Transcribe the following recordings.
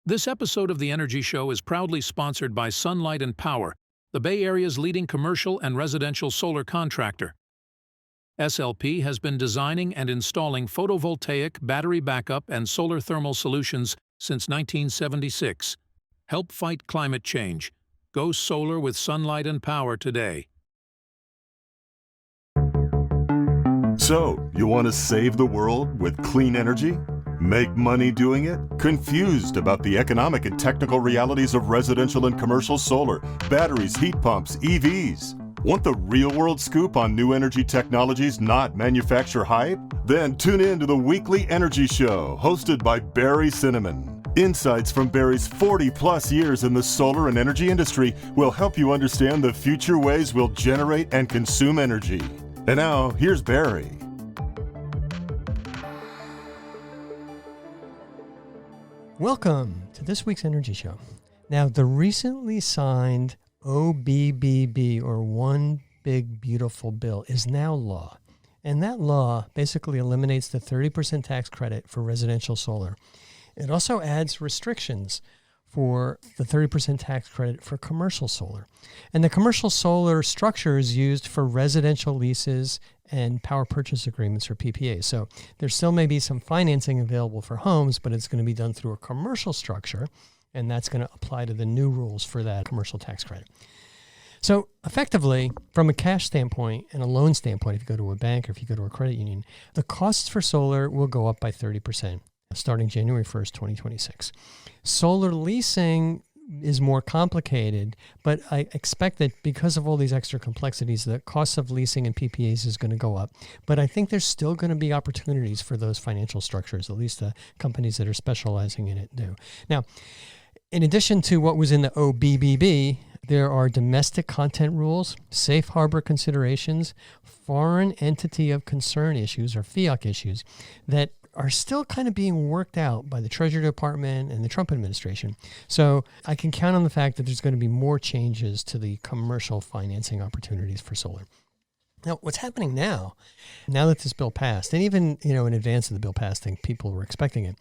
This episode of The Energy Show is proudly sponsored by Sunlight and Power, the Bay Area's leading commercial and residential solar contractor. SLP has been designing and installing photovoltaic, battery backup, and solar thermal solutions since 1976. Help fight climate change. Go solar with Sunlight and Power today. So, you want to save the world with clean energy? Make money doing it? Confused about the economic and technical realities of residential and commercial solar, batteries, heat pumps, EVs? Want the real-world scoop on new energy technologies, not manufacturer hype? Then tune in to the Weekly Energy Show, hosted by Barry Cinnamon. Insights from Barry's 40-plus years in the solar and energy industry will help you understand the future ways we'll generate and consume energy. And now, here's Barry. Welcome to this week's Energy Show. Now, the recently signed OBBB, or One Big Beautiful Bill, is now law. And that law basically eliminates the 30% tax credit for residential solar. It also adds restrictions for the 30% tax credit for commercial solar. And the commercial solar structure is used for residential leases and power purchase agreements, or PPAs. So there still may be some financing available for homes, but it's going to be done through a commercial structure, and that's going to apply to the new rules for that commercial tax credit. So effectively, from a cash standpoint and a loan standpoint, if you go to a bank or if you go to a credit union, the costs for solar will go up by 30% starting January 1st, 2026. Solar leasing is more complicated, but I expect that because of all these extra complexities, the cost of leasing and PPAs is going to go up. But I think there's still going to be opportunities for those financial structures, at least the companies that are specializing in it do. Now, in addition to what was in the OBBB, there are domestic content rules, safe harbor considerations, foreign entity of concern issues, or FEOC issues, that are still kind of being worked out by the Treasury Department and the Trump administration. So I can count on the fact that there's going to be more changes to the commercial financing opportunities for solar. Now, what's happening now that this bill passed, and even in advance of the bill passing, people were expecting it,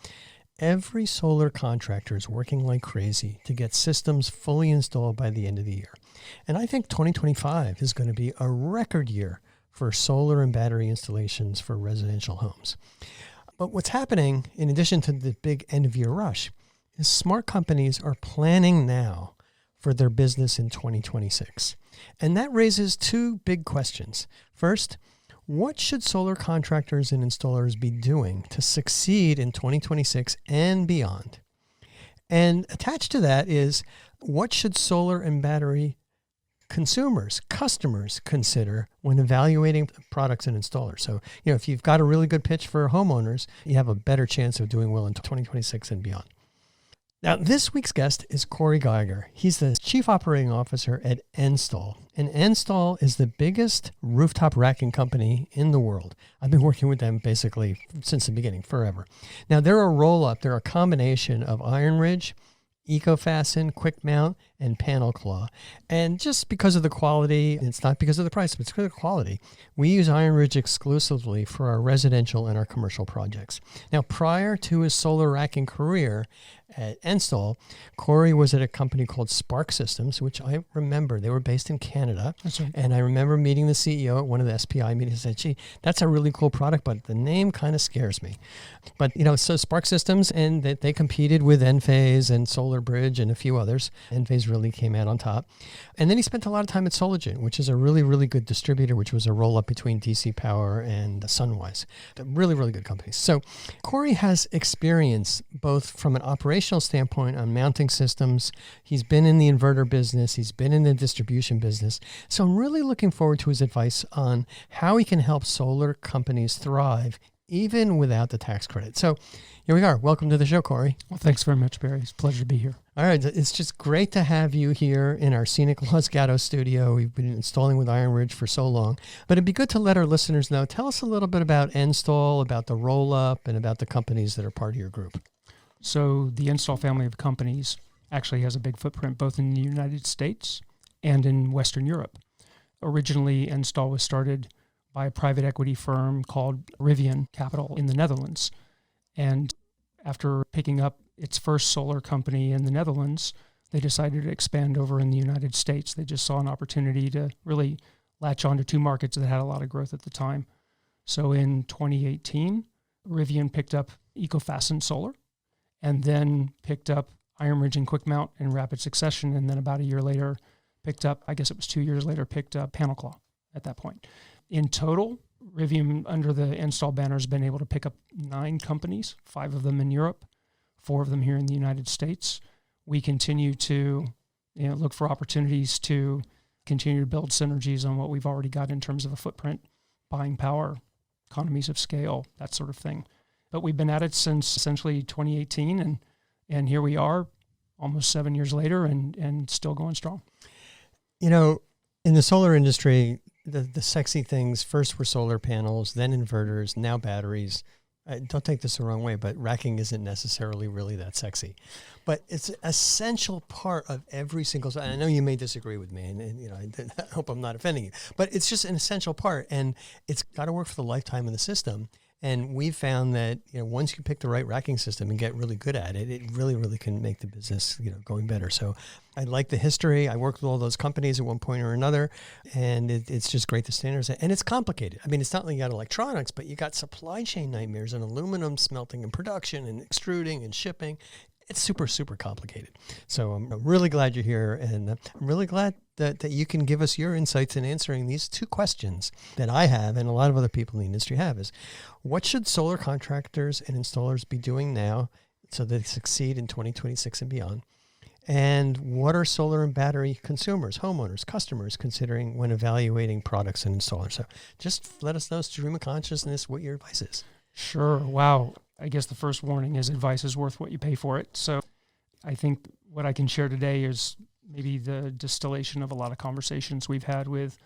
every solar contractor is working like crazy to get systems fully installed by the end of the year. And I think 2025 is going to be a record year for solar and battery installations for residential homes. But what's happening, in addition to the big end-of-year rush, is smart companies are planning now for their business in 2026. And that raises two big questions. First, what should solar contractors and installers be doing to succeed in 2026 and beyond? And attached to that is, what should solar and battery customers consider when evaluating products and installers? So, if you've got a really good pitch for homeowners, you have a better chance of doing well in 2026 and beyond. Now, this week's guest is Corey Geiger. He's the Chief Operating Officer at Enstall. And Enstall is the biggest rooftop racking company in the world. I've been working with them basically since the beginning, forever. Now, they're a roll-up. They're a combination of IronRidge, EcoFasten, Quickmount, and PanelClaw. And just because of the quality, it's not because of the price, but it's because of the quality, we use IronRidge exclusively for our residential and our commercial projects. Now, prior to his solar racking career at Enstall, Corey was at a company called Sparq Systems, which I remember. They were based in Canada. That's right. And I remember meeting the CEO at one of the SPI meetings and said, gee, that's a really cool product, but the name kind of scares me. But, so Sparq Systems, and they competed with Enphase and SolarBridge and a few others. Enphase really came out on top. And then he spent a lot of time at Soligent, which is a really, really good distributor, which was a roll-up between DC Power and Sunwise. Really, really good companies. So Corey has experience both from an operational standpoint on mounting systems. He's been in the inverter business. He's been in the distribution business. So I'm really looking forward to his advice on how he can help solar companies thrive even without the tax credit. So here we are. Welcome to the show, Corey. Well, thanks very much, Barry. It's a pleasure to be here. All right. It's just great to have you here in our scenic Los Gatos studio. We've been installing with IronRidge for so long, but it'd be good to let our listeners know. Tell us a little bit about Enstall, about the roll-up, and about the companies that are part of your group. So the Enstall family of companies actually has a big footprint both in the United States and in Western Europe. Originally, Enstall was started by a private equity firm called Rivian Capital in the Netherlands. And after picking up its first solar company in the Netherlands, they decided to expand over in the United States. They just saw an opportunity to really latch onto two markets that had a lot of growth at the time. So in 2018, Rivian picked up EcoFasten Solar and then picked up IronRidge and Quickmount in rapid succession. And then about a year later, picked up, I guess it was 2 years later, picked up PanelClaw at that point. In total, Rivian, under the Enstall banner, has been able to pick up 9 companies, 5 of them in Europe, 4 of them here in the United States. We continue to look for opportunities to continue to build synergies on what we've already got in terms of a footprint, buying power, economies of scale, that sort of thing. But we've been at it since essentially 2018, and here we are almost 7 years later and still going strong. You know, in the solar industry, the sexy things first were solar panels, then inverters, now batteries. Don't take this the wrong way, but racking isn't necessarily really that sexy. But it's an essential part of every single, and I know you may disagree with me, and I hope I'm not offending you, but it's just an essential part, and it's got to work for the lifetime of the system. And we've found that once you pick the right racking system and get really good at it, it really, really can make the business going better. So I like the history. I worked with all those companies at one point or another, and it's just great to standardize it. And it's complicated. I mean, it's not like you got electronics, but you got supply chain nightmares and aluminum smelting and production and extruding and shipping. It's super, super complicated. So I'm really glad you're here, and I'm really glad that you can give us your insights in answering these 2 questions that I have and a lot of other people in the industry have is, what should solar contractors and installers be doing now so they succeed in 2026 and beyond? And what are solar and battery consumers, homeowners, customers considering when evaluating products and installers? So just let us know, stream of consciousness, what your advice is. Sure. Wow. I guess the first warning is advice is worth what you pay for it. So I think what I can share today is maybe the distillation of a lot of conversations we've had with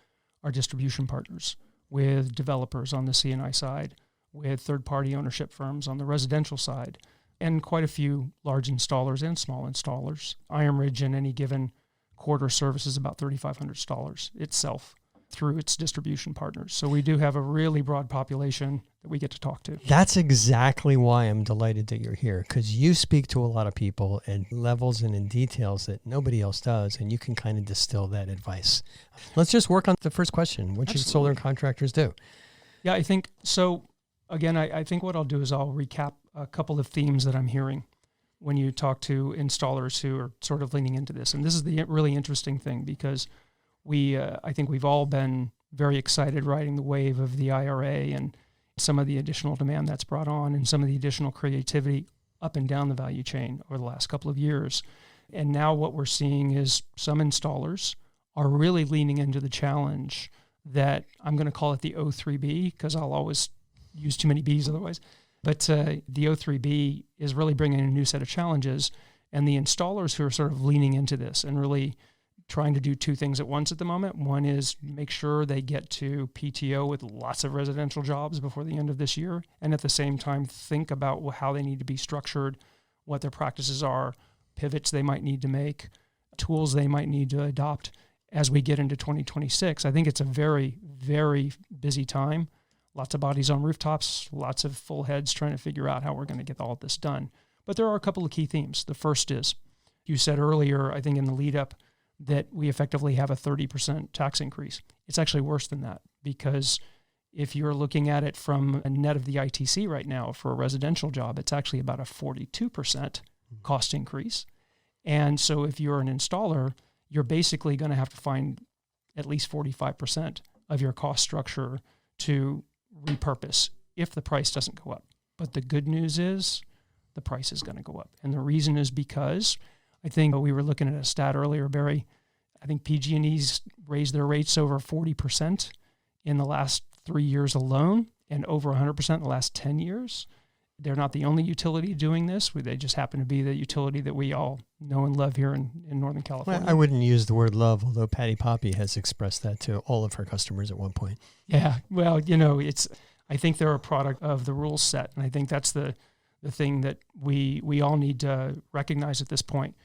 our distribution partners, with developers on the C&I side, with third-party ownership firms on the residential side, and quite a few large installers and small installers. IronRidge in any given quarter services about 3,500 installers itself through its distribution partners. So we do have a really broad population that we get to talk to. That's exactly why I'm delighted that you're here, because you speak to a lot of people at levels and in details that nobody else does, and you can kind of distill that advice. Let's just work on the first question. What should solar contractors do? Yeah, I think so. Again, I think what I'll do is I'll recap a couple of themes that I'm hearing when you talk to installers who are sort of leaning into this. And this is the really interesting thing, because I think we've all been very excited riding the wave of the IRA and some of the additional demand that's brought on and some of the additional creativity up and down the value chain over the last couple of years. And now what we're seeing is some installers are really leaning into the challenge that I'm going to call it the O3B, because I'll always use too many Bs otherwise. But the O3B is really bringing a new set of challenges, and the installers who are sort of leaning into this and really trying to do 2 things at once at the moment. One is make sure they get to PTO with lots of residential jobs before the end of this year, and at the same time think about how they need to be structured, what their practices are, pivots they might need to make, tools they might need to adopt as we get into 2026. I think it's a very, very busy time. Lots of bodies on rooftops, lots of full heads trying to figure out how we're going to get all of this done. But there are a couple of key themes. The first is, you said earlier, I think in the lead up, that we effectively have a 30% tax increase. It's actually worse than that, because if you're looking at it from a net of the ITC right now for a residential job, it's actually about a 42% cost increase. And so if you're an installer, you're basically going to have to find at least 45% of your cost structure to repurpose if the price doesn't go up. But the good news is the price is going to go up. And the reason is because I think we were looking at a stat earlier, Barry. I think PG&E's raised their rates over 40% in the last 3 years alone, and over 100% in the last 10 years. They're not the only utility doing this. They just happen to be the utility that we all know and love here in Northern California. Well, I wouldn't use the word love, although Patty Poppy has expressed that to all of her customers at one point. Yeah, well, I think they're a product of the rules set, and I think that's the thing that we all need to recognize at this point.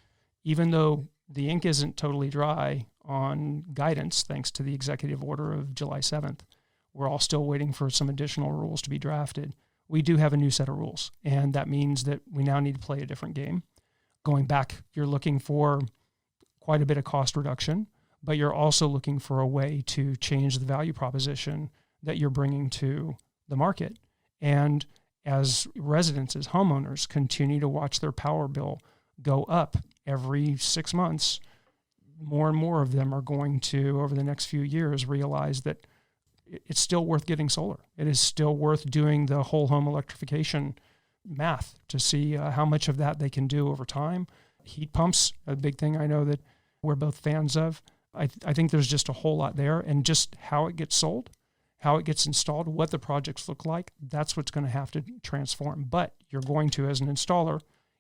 Even though the ink isn't totally dry on guidance, thanks to the executive order of July 7th, we're all still waiting for some additional rules to be drafted. we do have a new set of rules. And that means that we now need to play a different game. Going back, you're looking for quite a bit of cost reduction, but you're also looking for a way to change the value proposition that you're bringing to the market. And as residents, as homeowners, continue to watch their power bill go up every 6 months, more and more of them are going to, over the next few years, realize that it's still worth getting solar. It is still worth doing the whole home electrification math to see how much of that they can do over time. Heat pumps, a big thing I know that we're both fans of. I think there's just a whole lot there, and just how it gets sold, how it gets installed, what the projects look like, that's what's going to have to transform. But you're going to, as an installer,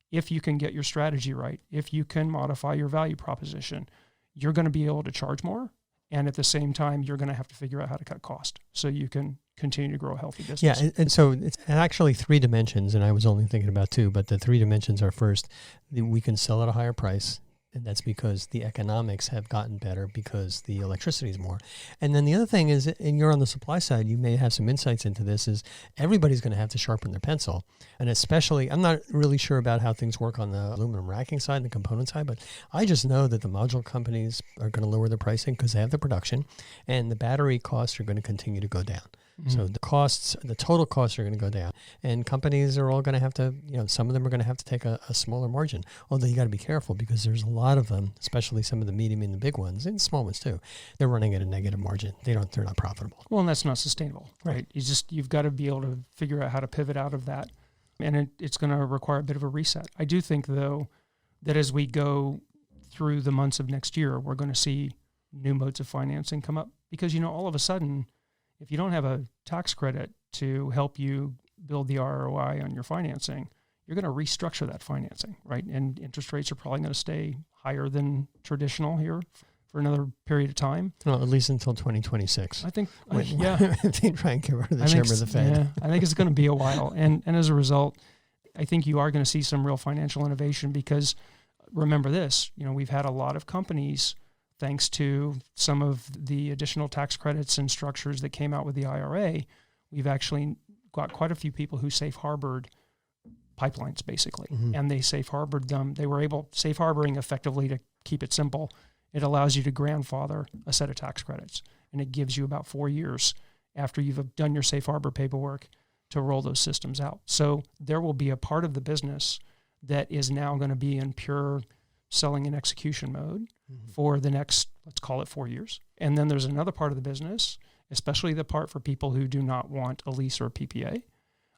if you can get your strategy right, if you can modify your value proposition, you're going to be able to charge more. And at the same time, you're going to have to figure out how to cut cost so you can continue to grow a healthy business. Yeah, and so it's actually 3 dimensions, and I was only thinking about 2, but the 3 dimensions are, first, we can sell at a higher price, and that's because the economics have gotten better because the electricity is more. And then the other thing is, and you're on the supply side, you may have some insights into this, is everybody's going to have to sharpen their pencil. And especially, I'm not really sure about how things work on the aluminum racking side and the component side, but I just know that the module companies are going to lower their pricing because they have the production, and the battery costs are going to continue to go down. Mm-hmm. So the total costs are going to go down, and companies are all going to have to, some of them are going to have to take a smaller margin. Although you got to be careful because there's a lot of them, especially some of the medium and the big ones, and small ones too. They're running at a negative margin. They're not profitable. Well, and that's not sustainable, right? You've got to be able to figure out how to pivot out of that, and it's going to require a bit of a reset. I do think, though, that as we go through the months of next year, we're going to see new modes of financing come up because, all of a sudden, if you don't have a tax credit to help you build the ROI on your financing, you're going to restructure that financing, right? And interest rates are probably going to stay higher than traditional here for another period of time. Well, at least until 2026. I think, they try and get rid of the chairman of the Fed. Yeah, I think it's going to be a while. And as a result, I think you are going to see some real financial innovation because remember this, we've had a lot of companies, thanks to some of the additional tax credits and structures that came out with the IRA, we've actually got quite a few people who safe harbored pipelines, basically. Mm-hmm. And they safe harbored them. They were safe harboring effectively, to keep it simple. It allows you to grandfather a set of tax credits. And it gives you about 4 years after you've done your safe harbor paperwork to roll those systems out. So there will be a part of the business that is now going to be in pure selling and execution mode for the next, let's call it 4 years. And then there's another part of the business, especially the part for people who do not want a lease or a PPA.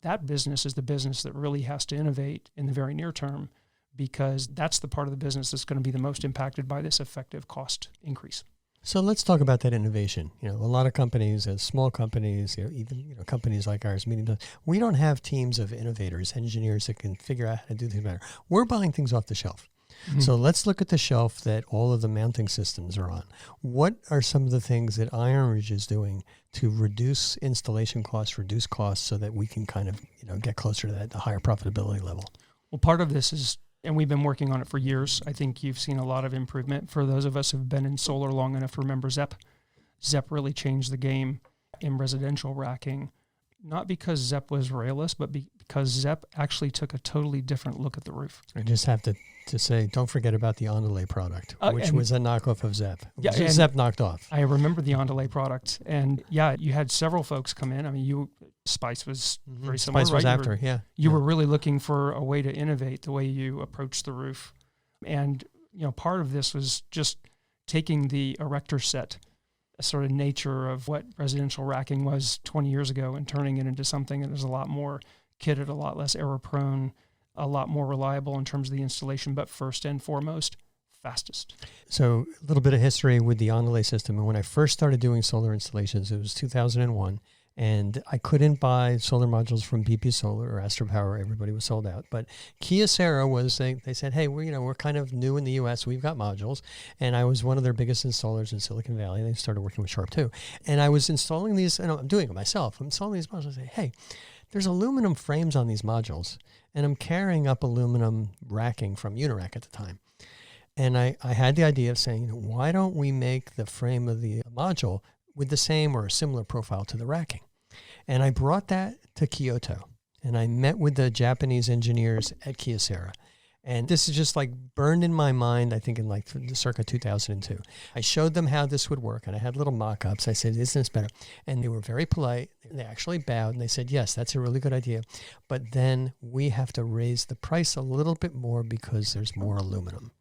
That business is the business that really has to innovate in the very near term because that's the part of the business that's going to be the most impacted by this effective cost increase. So let's talk about that innovation. A lot of companies, small companies, even companies like ours, we don't have teams of innovators, engineers that can figure out how to do things better. We're buying things off the shelf. Mm-hmm. So let's look at the shelf that all of the mounting systems are on. What are some of the things that IronRidge is doing to reduce installation costs, reduce costs, so that we can kind of get closer to that higher profitability level? Well, part of this is, and we've been working on it for years. I think you've seen a lot of improvement. For those of us who've been in solar long enough to remember ZEP really changed the game in residential racking, not because ZEP was railless, but because ZEP actually took a totally different look at the roof. I just have to say, don't forget about the Enstall product, which was a knockoff of ZEP. Yeah, ZEP knocked off. I remember the Enstall product. And you had several folks come in. I mean, Spice was very similar, Spice was right? after, You were really looking for a way to innovate the way you approach the roof. And, part of this was just taking the erector set, a sort of nature of what residential racking was 20 years ago, and turning it into something that is a lot more kitted, a lot less error prone, a lot more reliable in terms of the installation, but first and foremost, fastest. So a little bit of history with the Enstall system. And when I first started doing solar installations, it was 2001. And I couldn't buy solar modules from BP Solar or Astra Power. Everybody was sold out. But Kyocera was, they said, hey, we're kind of new in the U.S. We've got modules. And I was one of their biggest installers in Silicon Valley. They started working with Sharp too. And I was installing these, and I'm doing it myself. I'm installing these modules. I say, hey, there's aluminum frames on these modules. And I'm carrying up aluminum racking from Unirack at the time. And I had the idea of saying, why don't we make the frame of the module with the same or a similar profile to the racking? And I brought that to Kyoto. and I met with the Japanese engineers at Kyocera. And this is just like burned in my mind, I think in like circa 2002. I showed them how this would work, and I had little mock-ups. I said, isn't this better? And they were very polite. They actually bowed, and they said, yes, that's a really good idea. But then we have to raise the price a little bit more because there's more aluminum.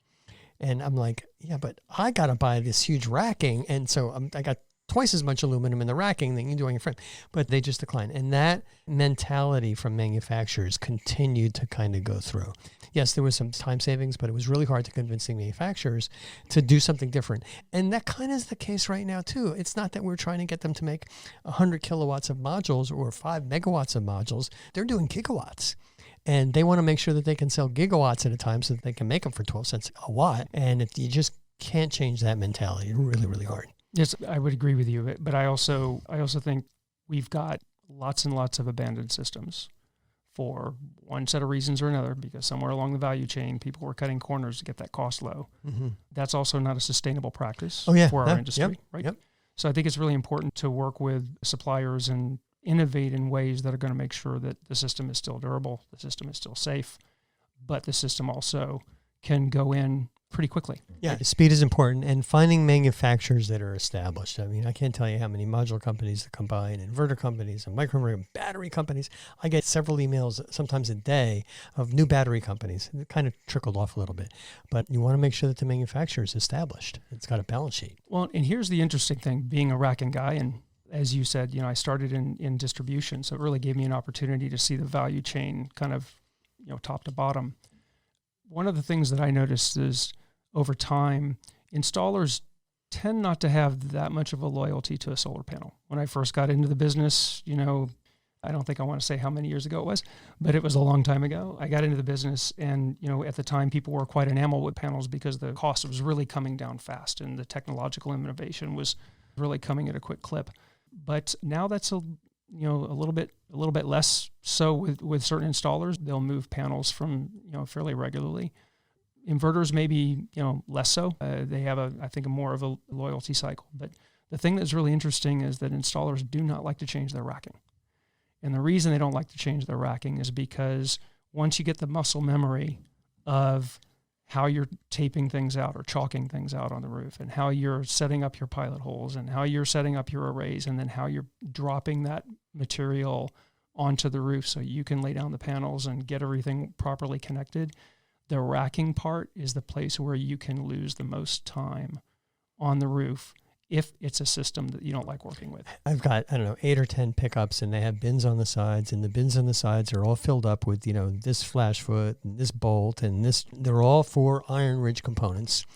And I'm like, yeah, but I got to buy this huge racking. And so I got twice as much aluminum in the racking than you do on your frame. But they just declined. And that mentality from manufacturers continued to kind of go through. Yes, there was some time savings, but it was really hard to convince the manufacturers to do something different. And that kind of is the case right now, too. It's not that we're trying to get them to make 100 kilowatts of modules or 5 megawatts of modules. They're doing gigawatts. And they want to make sure that they can sell gigawatts at a time so that they can make them for 12 cents a watt. And you just can't change that mentality. It's really, really hard. Yes, I would agree with you. But I also think we've got lots and lots of abandoned systems for one set of reasons or another, because somewhere along the value chain, people were cutting corners to get that cost low. Mm-hmm. That's also not a sustainable practice for our industry, right? Yep. So I think it's really important to work with suppliers and innovate in ways that are going to make sure that the system is still durable, the system is still safe, but the system also can go in pretty quickly. Yeah, speed is important, and finding manufacturers that are established. I mean, I can't tell you how many module companies that combine, inverter companies and microinverter battery companies. I get several emails, sometimes a day, of new battery companies. It kind of trickled off a little bit, but you want to make sure that the manufacturer is established. It's got a balance sheet. Well, and here's the interesting thing, being a racking guy, and as you said, I started in distribution, so it really gave me an opportunity to see the value chain kind of, top to bottom. One of the things that I noticed is over time, installers tend not to have that much of a loyalty to a solar panel. When I first got into the business, I don't think I want to say how many years ago it was, but it was a long time ago. I got into the business and, at the time people were quite enamored with panels because the cost was really coming down fast and the technological innovation was really coming at a quick clip. But now that's a little bit less so with certain installers. They'll move panels from, fairly regularly. Inverters maybe, less so. They have I think more of a loyalty cycle. But the thing that's really interesting is that installers do not like to change their racking. And the reason they don't like to change their racking is because once you get the muscle memory of how you're taping things out or chalking things out on the roof and how you're setting up your pilot holes and how you're setting up your arrays and then how you're dropping that material onto the roof so you can lay down the panels and get everything properly connected, the racking part is the place where you can lose the most time on the roof if it's a system that you don't like working with. I've got, 8 or 10 pickups, and they have bins on the sides, and the bins on the sides are all filled up with, this flash foot and this bolt and this. They're all for IronRidge components.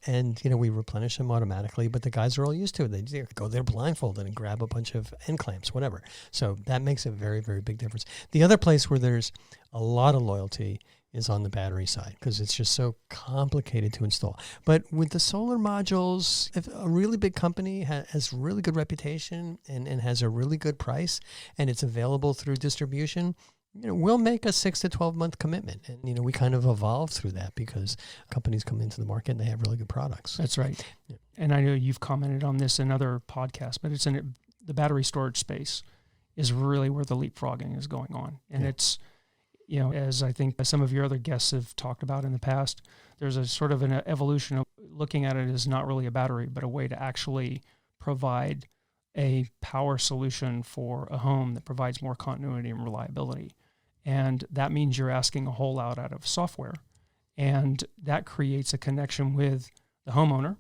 And, we replenish them automatically, but the guys are all used to it. They go there blindfolded and grab a bunch of end clamps, whatever. So that makes a very, very big difference. The other place where there's a lot of loyalty is on the battery side because it's just so complicated to install. But with the solar modules, if a really big company has really good reputation and has a really good price and it's available through distribution, we'll make a 6 to 12 month commitment. And, we kind of evolve through that because companies come into the market and they have really good products. That's right. Yeah. And I know you've commented on this in other podcasts, but it's in the battery storage space is really where the leapfrogging is going on. And it's, as I think some of your other guests have talked about in the past, there's a sort of an evolution of looking at it as not really a battery, but a way to actually provide a power solution for a home that provides more continuity and reliability. And that means you're asking a whole lot out of software. And that creates a connection with the homeowner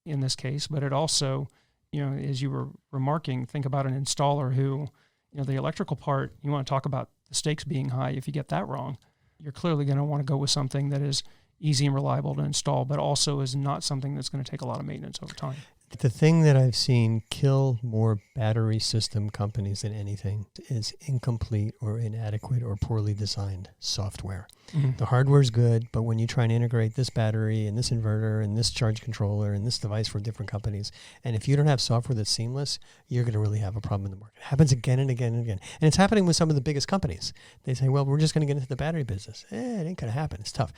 in this case, but it also, as you were remarking, think about an installer who, the electrical part, you want to talk about the stakes being high. If you get that wrong, you're clearly going to want to go with something that is easy and reliable to install, but also is not something that's going to take a lot of maintenance over time. The thing that I've seen kill more battery system companies than anything is incomplete or inadequate or poorly designed software. Mm-hmm. The hardware is good, but when you try and integrate this battery and this inverter and this charge controller and this device from different companies, and if you don't have software that's seamless, you're going to really have a problem in the market. It happens again and again and again. And it's happening with some of the biggest companies. They say, well, we're just going to get into the battery business. It ain't going to happen. It's tough.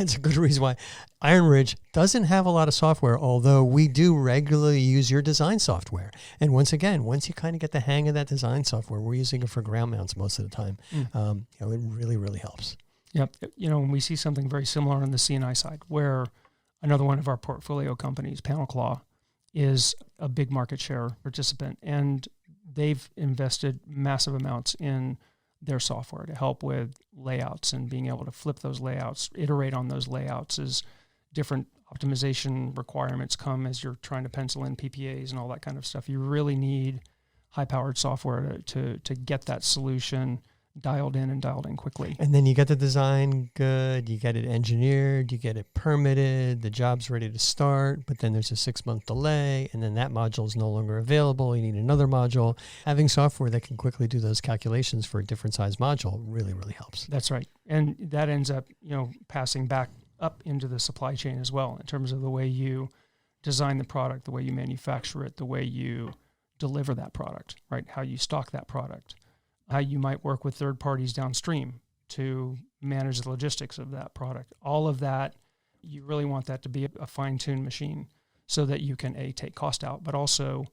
It's a good reason why IronRidge doesn't have a lot of software, although we do regularly regularly use your design software. And once you kind of get the hang of that design software, we're using it for ground mounts most of the time. It really, really helps. Yep. And we see something very similar on the C&I side, where another one of our portfolio companies, PanelClaw, is a big market share participant, and they've invested massive amounts in their software to help with layouts and being able to flip those layouts, iterate on those layouts as different optimization requirements come as you're trying to pencil in PPAs and all that kind of stuff. You really need high-powered software to get that solution dialed in quickly. And then you get the design good, you get it engineered, you get it permitted, the job's ready to start, but then there's a 6-month delay, and then that module is no longer available. You need another module. Having software that can quickly do those calculations for a different size module really, really helps. That's right. And that ends up, passing back up into the supply chain as well in terms of the way you design the product, the way you manufacture it, the way you deliver that product, right? How you stock that product, how you might work with third parties downstream to manage the logistics of that product. All of that, you really want that to be a fine-tuned machine so that you can, A, take cost out, but also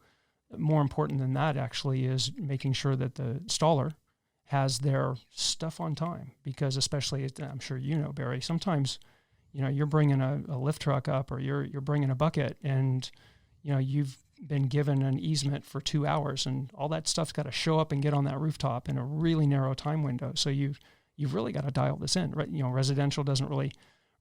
more important than that actually is making sure that the installer has their stuff on time, because especially, I'm sure Barry, sometimes, you're bringing a lift truck up or you're bringing a bucket and, you've been given an easement for 2 hours and all that stuff's got to show up and get on that rooftop in a really narrow time window. So you've really got to dial this in, right? Residential doesn't really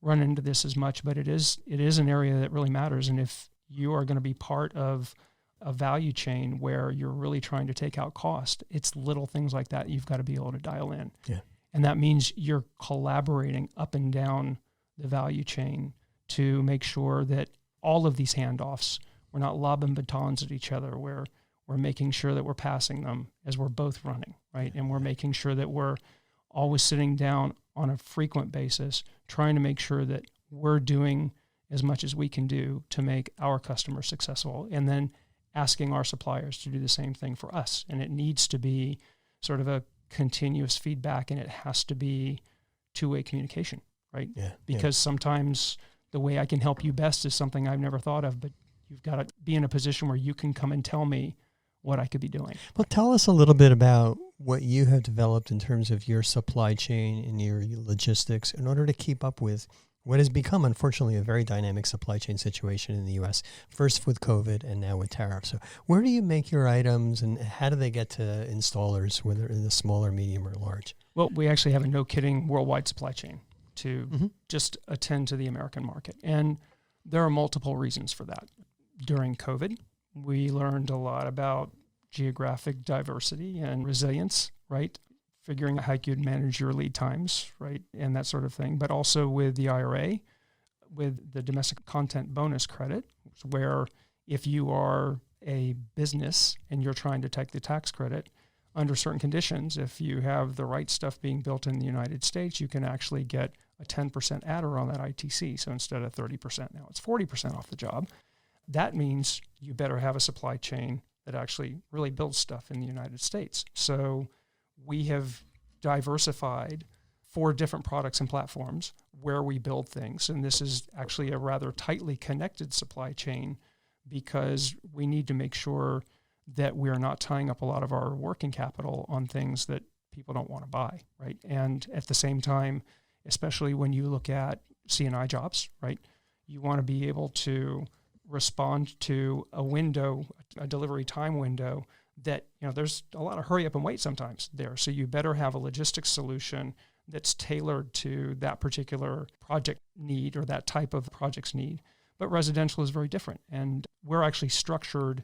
run into this as much, but it is an area that really matters. And if you are going to be part of a value chain where you're really trying to take out cost, it's little things like that you've got to be able to dial in. Yeah. And that means you're collaborating up and down the value chain to make sure that all of these handoffs, we're not lobbing batons at each other, where we're making sure that we're passing them as we're both running, right? And we're making sure that we're always sitting down on a frequent basis, trying to make sure that we're doing as much as we can do to make our customers successful, and then asking our suppliers to do the same thing for us. And it needs to be sort of a continuous feedback, and it has to be two-way communication, right? Yeah. Because sometimes the way I can help you best is something I've never thought of, but you've got to be in a position where you can come and tell me what I could be doing. Well, tell us a little bit about what you have developed in terms of your supply chain and your logistics in order to keep up with what has become, unfortunately, a very dynamic supply chain situation in the U.S., first with COVID and now with tariffs. So where do you make your items and how do they get to installers, whether in the small or medium or large? Well, we actually have a no-kidding worldwide supply chain to just attend to the American market. And there are multiple reasons for that. During COVID, we learned a lot about geographic diversity and resilience, right? Figuring out how you'd manage your lead times, right? And that sort of thing. But also with the IRA, with the domestic content bonus credit, where if you are a business and you're trying to take the tax credit, under certain conditions, if you have the right stuff being built in the United States, you can actually get a 10% adder on that ITC. So instead of 30%, now it's 40% off the job. That means you better have a supply chain that actually really builds stuff in the United States. So we have diversified 4 different products and platforms where we build things. And this is actually a rather tightly connected supply chain because we need to make sure that we're not tying up a lot of our working capital on things that people don't want to buy, right? And at the same time, especially when you look at C&I jobs, right, you want to be able to respond to a window, a delivery time window that, there's a lot of hurry up and wait sometimes there. So you better have a logistics solution that's tailored to that particular project need or that type of project's need. But residential is very different. And we're actually structured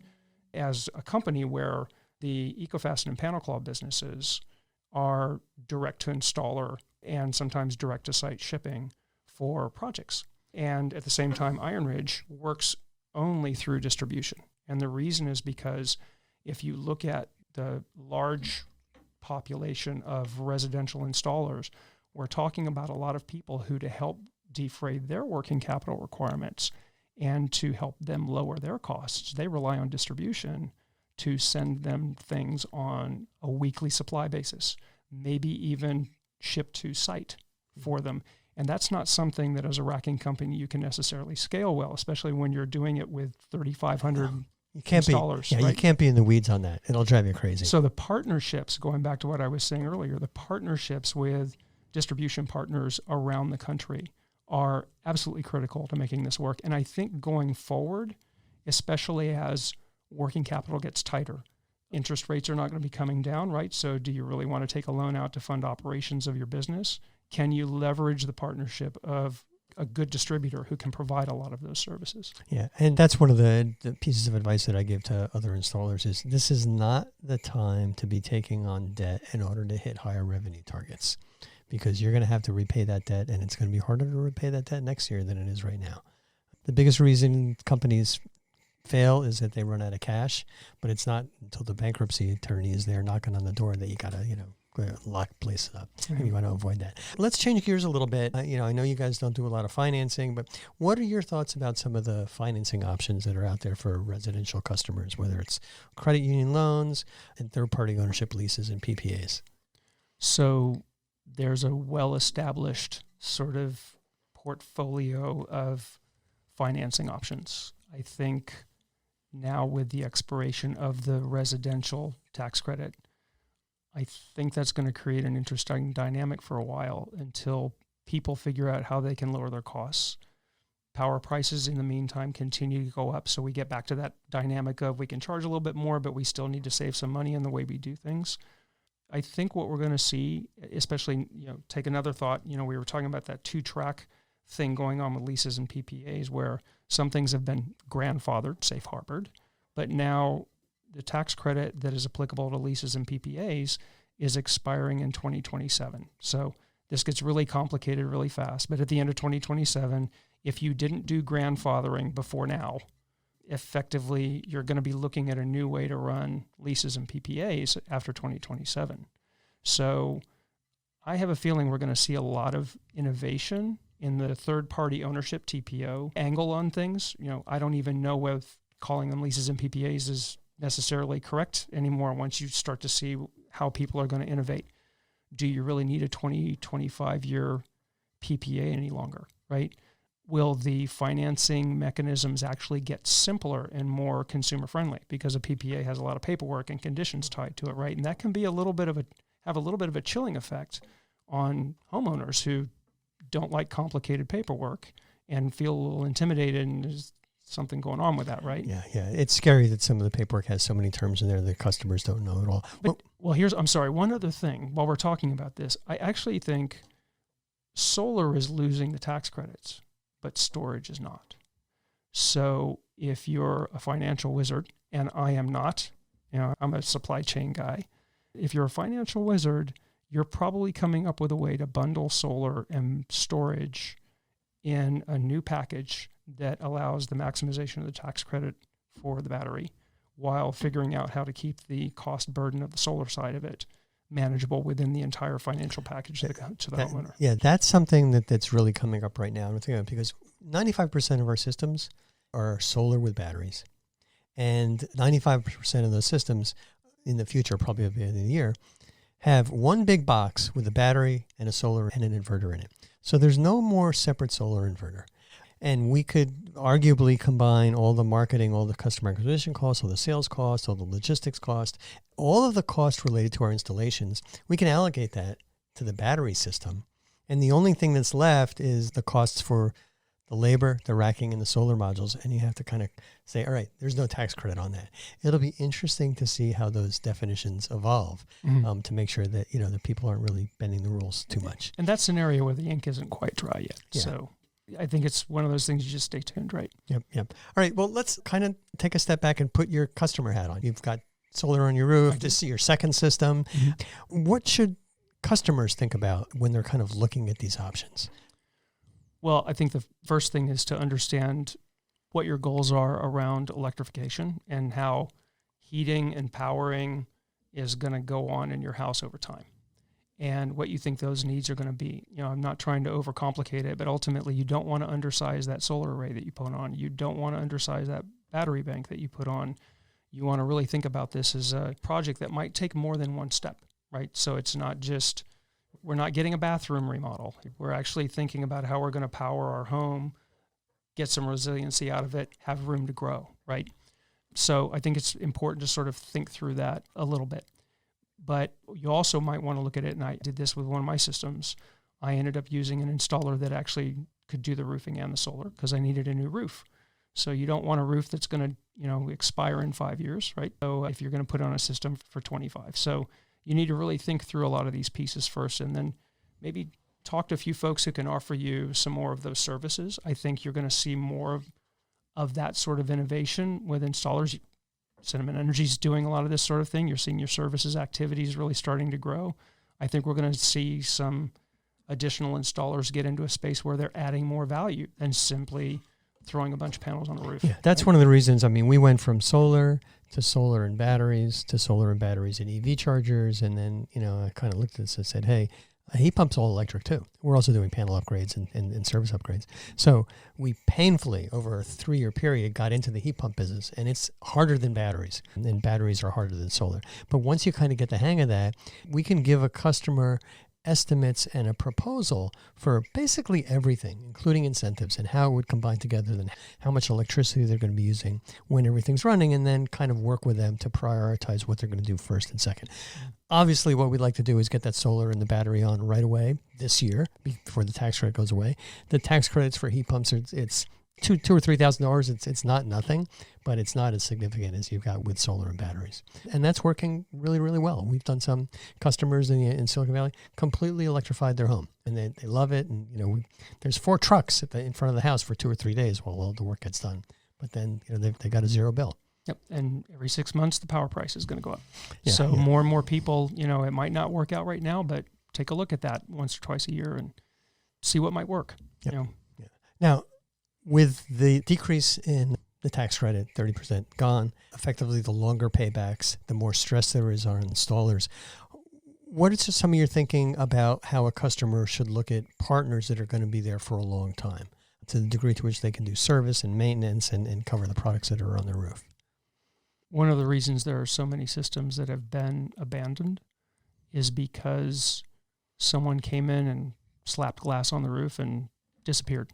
as a company where the EcoFasten and PanelClaw businesses are direct to installer and sometimes direct to site shipping for projects. And at the same time, IronRidge works only through distribution. And the reason is because if you look at the large population of residential installers, we're talking about a lot of people who, to help defray their working capital requirements and to help them lower their costs, they rely on distribution to send them things on a weekly supply basis, maybe even ship to site for them. And that's not something that as a racking company you can necessarily scale well, especially when you're doing it with 3,500 you can't installers. Be, yeah, right? You can't be in the weeds on that. It'll drive you crazy. So the partnerships, going back to what I was saying earlier, the partnerships with distribution partners around the country are absolutely critical to making this work. And I think going forward, especially as working capital gets tighter, interest rates are not going to be coming down, right? So do you really want to take a loan out to fund operations of your business? Can you leverage the partnership of a good distributor who can provide a lot of those services? Yeah, and that's one of the pieces of advice that I give to other installers is this is not the time to be taking on debt in order to hit higher revenue targets, because you're going to have to repay that debt, and it's going to be harder to repay that debt next year than it is right now. The biggest reason companies fail is that they run out of cash, but it's not until the bankruptcy attorney is there knocking on the door that you got to, lock places up. Mm-hmm. You want to avoid that. Let's change gears a little bit. I know you guys don't do a lot of financing, but what are your thoughts about some of the financing options that are out there for residential customers, whether it's credit union loans and third-party ownership leases and PPAs? So there's a well-established sort of portfolio of financing options. I think now with the expiration of the residential tax credit, I think that's going to create an interesting dynamic for a while until people figure out how they can lower their costs. Power prices in the meantime continue to go up, so we get back to that dynamic of we can charge a little bit more, but we still need to save some money in the way we do things. I think what we're going to see, especially, take another thought, we were talking about that 2-track thing going on with leases and PPAs where some things have been grandfathered, safe harbored, but now the tax credit that is applicable to leases and PPAs is expiring in 2027. So this gets really complicated really fast. But at the end of 2027, if you didn't do grandfathering before now, effectively you're going to be looking at a new way to run leases and PPAs after 2027. So I have a feeling we're going to see a lot of innovation in the third-party ownership TPO angle on things. I don't even know if calling them leases and PPAs is necessarily correct anymore once you start to see how people are going to innovate. Do you really need a 20, 25-year PPA any longer, right? Will the financing mechanisms actually get simpler and more consumer-friendly because a PPA has a lot of paperwork and conditions tied to it, right? And that can be have a little bit of a chilling effect on homeowners who don't like complicated paperwork and feel a little intimidated and there's something going on with that, right? Yeah. It's scary that some of the paperwork has so many terms in there that customers don't know at all. I'm sorry, one other thing while we're talking about this. I actually think solar is losing the tax credits, but storage is not. So if you're a financial wizard, and I am not, I'm a supply chain guy. If you're a financial wizard, you're probably coming up with a way to bundle solar and storage in a new package that allows the maximization of the tax credit for the battery while figuring out how to keep the cost burden of the solar side of it manageable within the entire financial package to the homeowner. Yeah, that's something that's really coming up right now. Because 95% of our systems are solar with batteries. And 95% of those systems in the future, probably at the end of the year, have one big box with a battery and a solar and an inverter in it. So there's no more separate solar inverter. And we could arguably combine all the marketing, all the customer acquisition costs, all the sales costs, all the logistics costs, all of the costs related to our installations. We can allocate that to the battery system. And the only thing that's left is the costs for the labor, the racking, and the solar modules. And you have to kind of say, all right, there's no tax credit on that. It'll be interesting to see how those definitions evolve to make sure that, the people aren't really bending the rules too much. And that's an area where the ink isn't quite dry yet. Yeah. So I think it's one of those things you just stay tuned, right? Yep. All right. Well, let's kind of take a step back and put your customer hat on. You've got solar on your roof. This is your second system. Mm-hmm. What should customers think about when they're kind of looking at these options? Well, I think the first thing is to understand what your goals are around electrification and how heating and powering is going to go on in your house over time, and what you think those needs are going to be. I'm not trying to overcomplicate it, but ultimately you don't want to undersize that solar array that you put on. You don't want to undersize that battery bank that you put on. You want to really think about this as a project that might take more than one step, right? So it's not just we're not getting a bathroom remodel. We're actually thinking about how we're going to power our home, get some resiliency out of it, have room to grow, right? So I think it's important to sort of think through that a little bit. But you also might want to look at it, and I did this with one of my systems. I ended up using an installer that actually could do the roofing and the solar because I needed a new roof. So you don't want a roof that's going to, expire in 5 years, right? So if you're going to put on a system for 25. So you need to really think through a lot of these pieces first, and then maybe talk to a few folks who can offer you some more of those services. I think you're going to see more of that sort of innovation with installers. Cinnamon Energy is doing a lot of this sort of thing. You're seeing your services activities really starting to grow. I think we're going to see some additional installers get into a space where they're adding more value than simply throwing a bunch of panels on a roof. Yeah, that's one of the reasons. I mean, we went from solar to solar and batteries to solar and batteries and EV chargers. And then, I kind of looked at this and said, hey, a heat pump's all electric too. We're also doing panel upgrades and service upgrades. So we painfully, over a 3-year period, got into the heat pump business, and it's harder than batteries, and batteries are harder than solar. But once you kind of get the hang of that, we can give a customer estimates and a proposal for basically everything, including incentives and how it would combine together, and how much electricity they're going to be using when everything's running, and then kind of work with them to prioritize what they're going to do first and second. Obviously, what we'd like to do is get that solar and the battery on right away this year before the tax credit goes away. The tax credits for heat pumps, it's $2,000 or $3,000. It's not nothing, but it's not as significant as you've got with solar and batteries. And that's working really, really well. We've done some customers in Silicon Valley completely electrified their home, and they love it. And there's 4 trucks in front of the house for 2 or 3 days while all the work gets done. But then they got a zero bill. Yep, and every 6 months the power price is going to go up. Yeah, more and more people, it might not work out right now, but take a look at that once or twice a year and see what might work. Yep. Yeah. Now, with the decrease in the tax credit, 30% gone, effectively the longer paybacks, the more stress there is on installers. What is some of your thinking about how a customer should look at partners that are going to be there for a long time, to the degree to which they can do service and maintenance and cover the products that are on their roof? One of the reasons there are so many systems that have been abandoned is because someone came in and slapped glass on the roof and disappeared.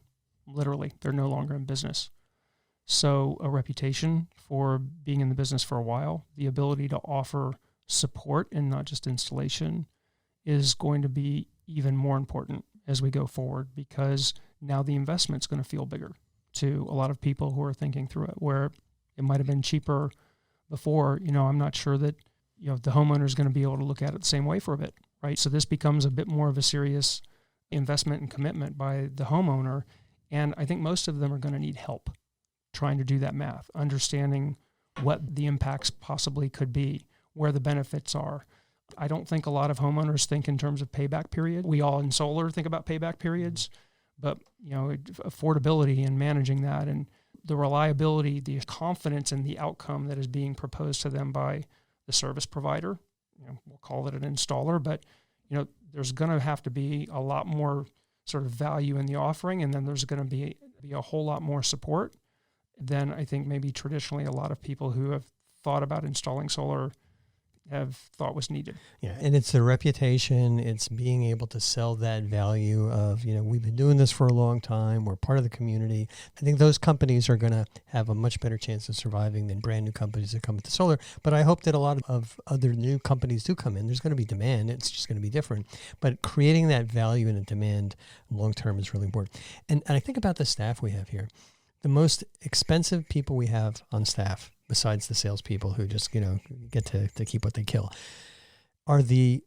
Literally, they're no longer in business. So a reputation for being in the business for a while, the ability to offer support and not just installation is going to be even more important as we go forward, because now the investment's going to feel bigger to a lot of people who are thinking through it, where it might have been cheaper before. I'm not sure that the homeowner is going to be able to look at it the same way for a bit, right? So this becomes a bit more of a serious investment and commitment by the homeowner. And I think most of them are going to need help trying to do that math, understanding what the impacts possibly could be, where the benefits are. I don't think a lot of homeowners think in terms of payback period. We all in solar think about payback periods, but affordability and managing that, and the reliability, the confidence in the outcome that is being proposed to them by the service provider. We'll call it an installer, but there's going to have to be a lot more sort of value in the offering, and then there's going to be a whole lot more support than I think maybe traditionally a lot of people who have thought about installing solar have thought was needed. Yeah, and it's the reputation, it's being able to sell that value of, we've been doing this for a long time, we're part of the community. I think those companies are going to have a much better chance of surviving than brand new companies that come into solar. But I hope that a lot of other new companies do come in. There's going to be demand, it's just going to be different. But creating that value and a demand long term is really important. And I think about the staff we have here. The most expensive people we have on staff, besides the salespeople who just, get to keep what they kill, are the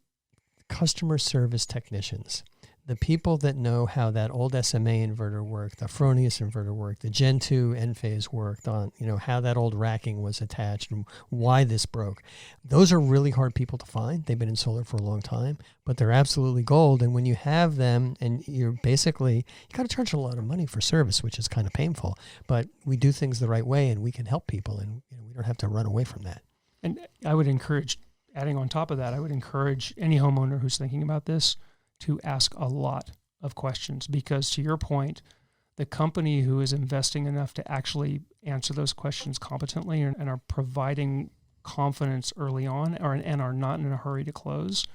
customer service technicians. The people that know how that old SMA inverter worked, the Fronius inverter worked, the Gen 2 Enphase worked on, how that old racking was attached and why this broke. Those are really hard people to find. They've been in solar for a long time, but they're absolutely gold. And when you have them, and you got to charge a lot of money for service, which is kind of painful, but we do things the right way and we can help people, and we don't have to run away from that. And I would encourage, adding on top of that, I would encourage any homeowner who's thinking about this to ask a lot of questions, because to your point, the company who is investing enough to actually answer those questions competently and are providing confidence early on and are not in a hurry to close,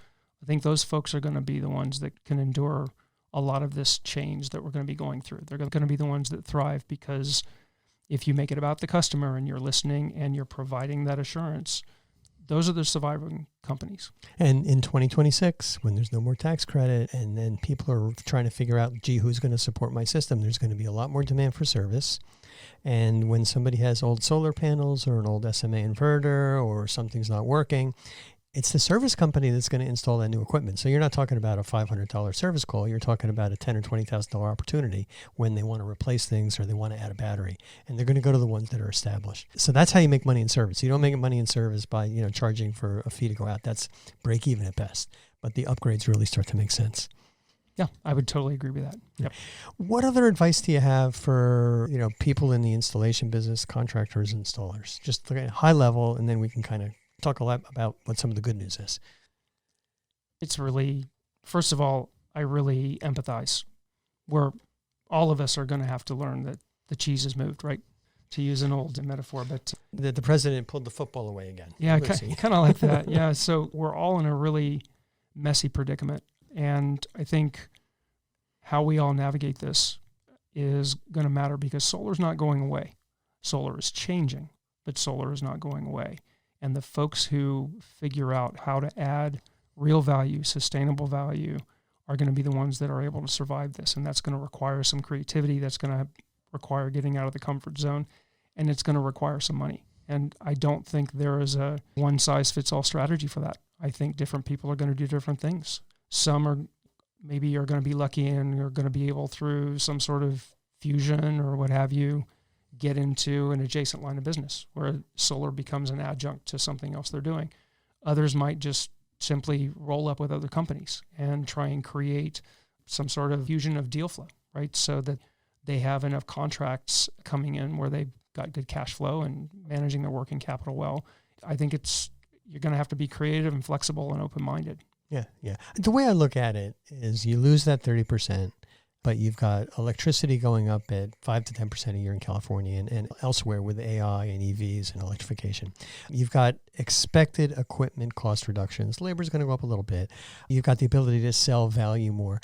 I think those folks are going to be the ones that can endure a lot of this change that we're going to be going through. They're going to be the ones that thrive, because if you make it about the customer and you're listening and you're providing that assurance, those are the surviving companies. And in 2026, when there's no more tax credit and then people are trying to figure out, gee, who's going to support my system, there's going to be a lot more demand for service. And when somebody has old solar panels or an old SMA inverter or something's not working, it's the service company that's going to install that new equipment. So you're not talking about a $500 service call. You're talking about a $10,000 or $20,000 opportunity when they want to replace things or they want to add a battery. And they're going to go to the ones that are established. So that's how you make money in service. You don't make money in service by, charging for a fee to go out. That's break even at best. But the upgrades really start to make sense. Yeah, I would totally agree with that. Yep. What other advice do you have for, people in the installation business, contractors, installers? Just look at high level, and then we can kind of talk a lot about what some of the good news is. It's really, first of all, I really empathize. All of us are going to have to learn that the cheese has moved, right? To use an old metaphor, but the president pulled the football away again. Yeah, kind of like that. Yeah, so we're all in a really messy predicament, and I think how we all navigate this is going to matter, because solar is not going away. Solar is changing, but solar is not going away. And the folks who figure out how to add real value, sustainable value, are going to be the ones that are able to survive this. And that's going to require some creativity. That's going to require getting out of the comfort zone. And it's going to require some money. And I don't think there is a one-size-fits-all strategy for that. I think different people are going to do different things. Some are maybe are going to be lucky and are going to be able, through some sort of fusion or what have you, get into an adjacent line of business where solar becomes an adjunct to something else they're doing. Others might just simply roll up with other companies and try and create some sort of fusion of deal flow, right? So that they have enough contracts coming in where they've got good cash flow and managing their working capital well. I think you're going to have to be creative and flexible and open-minded. Yeah. The way I look at it is you lose that 30%, but you've got electricity going up at 5 to 10% a year in California and elsewhere with AI and EVs and electrification. You've got expected equipment cost reductions. Labor is going to go up a little bit. You've got the ability to sell value more.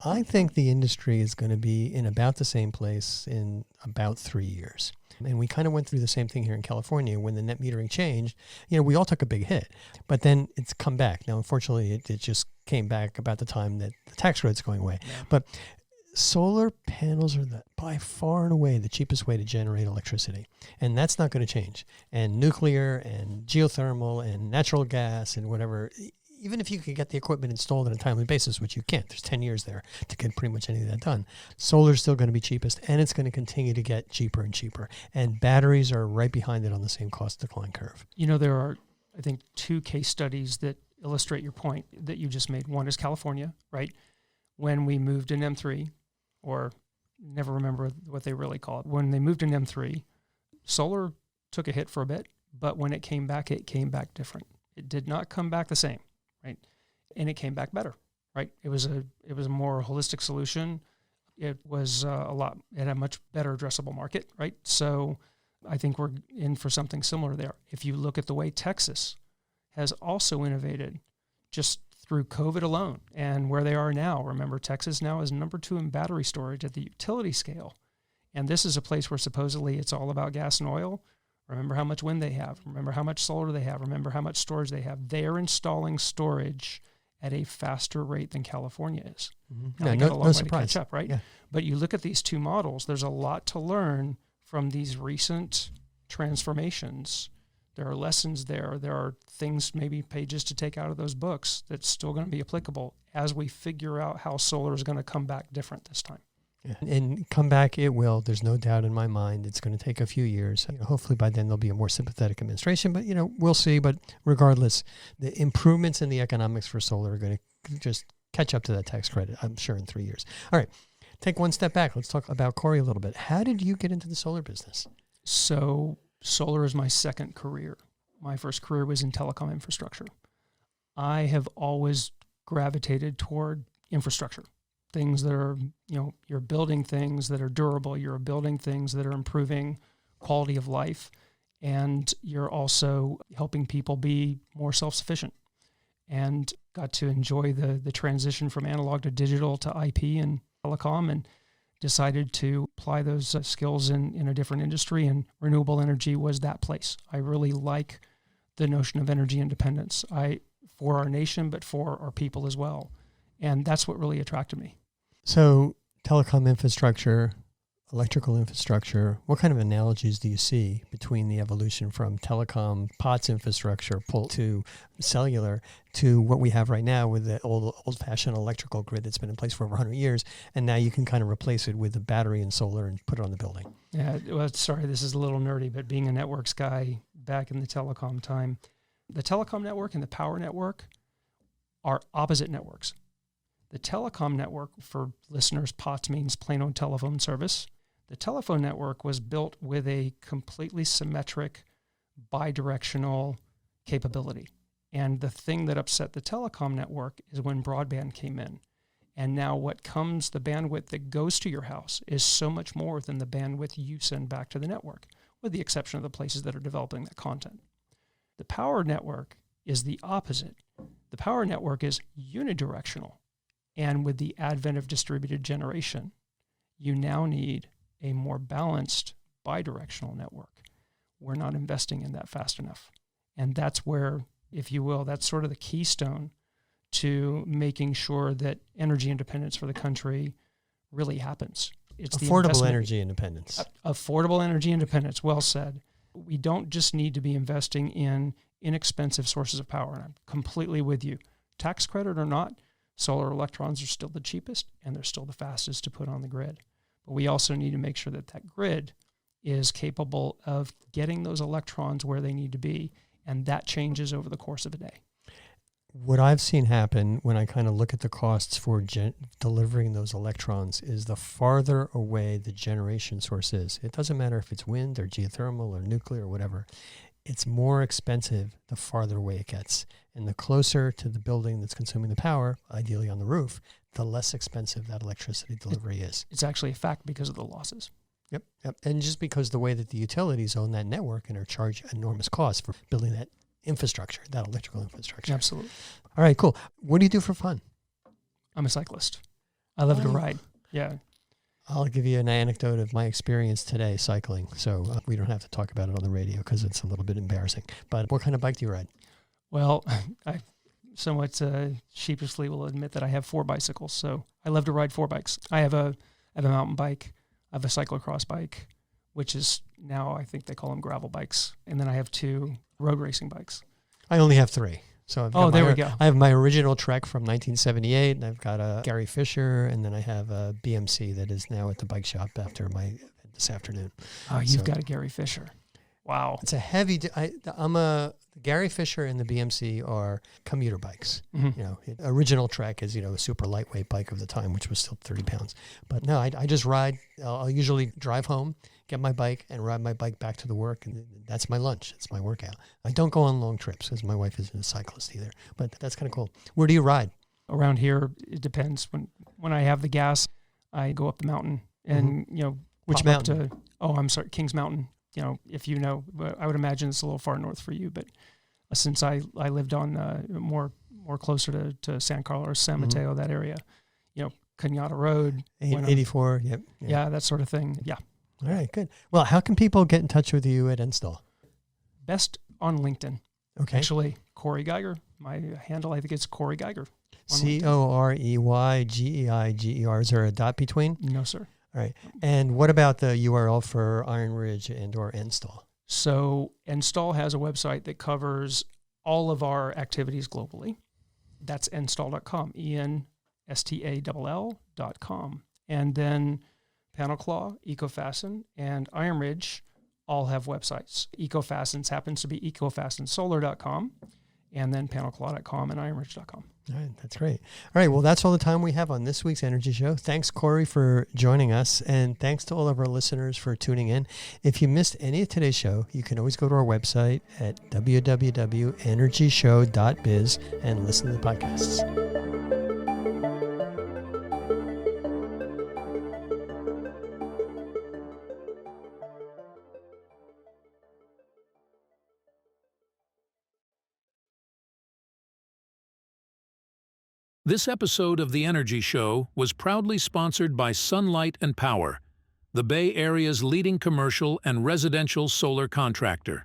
I think the industry is going to be in about the same place in about 3 years. And we kind of went through the same thing here in California when the net metering changed. We all took a big hit, but then it's come back. Now, unfortunately, it just came back about the time that the tax credit's going away. Yeah. But solar panels are by far and away the cheapest way to generate electricity. And that's not going to change. And nuclear and geothermal and natural gas and whatever, even if you could get the equipment installed on a timely basis, which you can't, there's 10 years there to get pretty much any of that done. Solar is still going to be cheapest, and it's going to continue to get cheaper and cheaper. And batteries are right behind it on the same cost decline curve. There are, I think, 2 case studies that illustrate your point that you just made. One is California, right? When we moved in M3, or never remember what they really call it. When they moved in M3, solar took a hit for a bit, but when it came back different. It did not come back the same. Right, and it came back better. Right, it was a more holistic solution. It was it had a much better addressable market. Right, so I think we're in for something similar there. If you look at the way Texas has also innovated, just through COVID alone, and where they are now. Remember, Texas now is number 2 in battery storage at the utility scale, and this is a place where supposedly it's all about gas and oil. Remember how much wind they have. Remember how much solar they have. Remember how much storage they have. They're installing storage at a faster rate than California is. Mm-hmm. Now, got a long way surprise. To catch up, right? Yeah. But you look at these 2 models, there's a lot to learn from these recent transformations. There are lessons there. There are things, maybe pages to take out of those books that's still going to be applicable as we figure out how solar is going to come back different this time. Yeah. And come back it will. There's no doubt in my mind. It's going to take a few years. Hopefully by then there'll be a more sympathetic administration, but we'll see. But regardless, the improvements in the economics for solar are going to just catch up to that tax credit, I'm sure, in 3 years. All right, take one step back. Let's talk about Corey a little bit. How did you get into the solar business? So solar is my second career. My first career was in telecom infrastructure. I have always gravitated toward infrastructure. Things that are, you're building things that are durable. You're building things that are improving quality of life. And you're also helping people be more self-sufficient. And got to enjoy the transition from analog to digital to IP and telecom, and decided to apply those skills in a different industry, and renewable energy was that place. I really like the notion of energy independence for our nation, but for our people as well. And that's what really attracted me. So telecom infrastructure, electrical infrastructure, what kind of analogies do you see between the evolution from telecom POTS infrastructure pulled to cellular to what we have right now with the old-fashioned electrical grid that's been in place for over 100 years, and now you can kind of replace it with a battery and solar and put it on the building? Yeah, well, sorry, this is a little nerdy, but being a networks guy back in the telecom time, the telecom network and the power network are opposite networks. The telecom network, for listeners, POTS means plain old telephone service. The telephone network was built with a completely symmetric, bidirectional capability. And the thing that upset the telecom network is when broadband came in. And now the bandwidth that goes to your house is so much more than the bandwidth you send back to the network, with the exception of the places that are developing that content. The power network is the opposite. The power network is unidirectional. And with the advent of distributed generation, you now need a more balanced bidirectional network. We're not investing in that fast enough. And that's where, if you will, that's sort of the keystone to making sure that energy independence for the country really happens. It's affordable energy independence. Affordable energy independence, well said. We don't just need to be investing in inexpensive sources of power. And I'm completely with you. Tax credit or not, solar electrons are still the cheapest and they're still the fastest to put on the grid. But we also need to make sure that that grid is capable of getting those electrons where they need to be, and that changes over the course of a day. What I've seen happen when I kind of look at the costs for delivering those electrons is the farther away the generation source is. It doesn't matter if it's wind or geothermal or nuclear or whatever. It's more expensive the farther away it gets. And the closer to the building that's consuming the power, ideally on the roof, the less expensive that electricity delivery is. It's actually a fact because of the losses. Yep. And just because the way that the utilities own that network and are charged enormous costs for building that infrastructure, that electrical infrastructure. Absolutely. All right, cool. What do you do for fun? I'm a cyclist. I love to ride. Yeah. I'll give you an anecdote of my experience today cycling. So we don't have to talk about it on the radio because it's a little bit embarrassing. But what kind of bike do you ride? Well, I somewhat sheepishly will admit that I have 4 bicycles. So I love to ride 4 bikes. I have a mountain bike. I have a cyclocross bike, which is now, I think they call them gravel bikes. And then I have 2 road racing bikes. I only have 3. So I've got there we go. I have my original Trek from 1978, and I've got a Gary Fisher, and then I have a BMC that is now at the bike shop after this afternoon. Oh, you've got a Gary Fisher. Wow. It's a heavy. The Gary Fisher and the BMC are commuter bikes. Mm-hmm. You know, original Trek is a super lightweight bike of the time, which was still 30 pounds. But no, I just ride. I'll usually drive home, get my bike, and ride my bike back to the work, and that's my lunch. It's my workout. I don't go on long trips because my wife isn't a cyclist either. But that's kind of cool. Where do you ride? Around here, it depends. When I have the gas, I go up the mountain, and Which mountain? Kings Mountain. If you know, I would imagine it's a little far north for you, but since I lived on more closer to San Carlos, San Mateo, that area, Cañada Road, 84, yep. Yeah, that sort of thing. Yeah. All right, good. Well, how can people get in touch with you at Enstall? Best on LinkedIn. Okay. Actually, Corey Geiger. My handle, I think it's Corey Geiger. CoreyGeiger. Is there a dot between? No, sir. All right. And what about the URL for IronRidge and or Enstall? So Enstall has a website that covers all of our activities globally. That's enstall.com, ENSTALL.com. And then PanelClaw, EcoFasten, and IronRidge all have websites. EcoFasten's happens to be EcoFastenSolar.com, and then PanelClaw.com and IronRidge.com. All right, that's great. All right, well, that's all the time we have on this week's Energy Show. Thanks, Corey, for joining us, and thanks to all of our listeners for tuning in. If you missed any of today's show, you can always go to our website at www.energyshow.biz and listen to the podcasts. This episode of The Energy Show was proudly sponsored by Sunlight and Power, the Bay Area's leading commercial and residential solar contractor.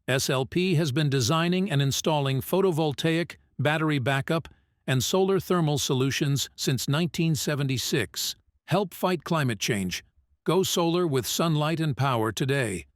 SLP has been designing and installing photovoltaic, battery backup, and solar thermal solutions since 1976. Help fight climate change. Go solar with Sunlight and Power today.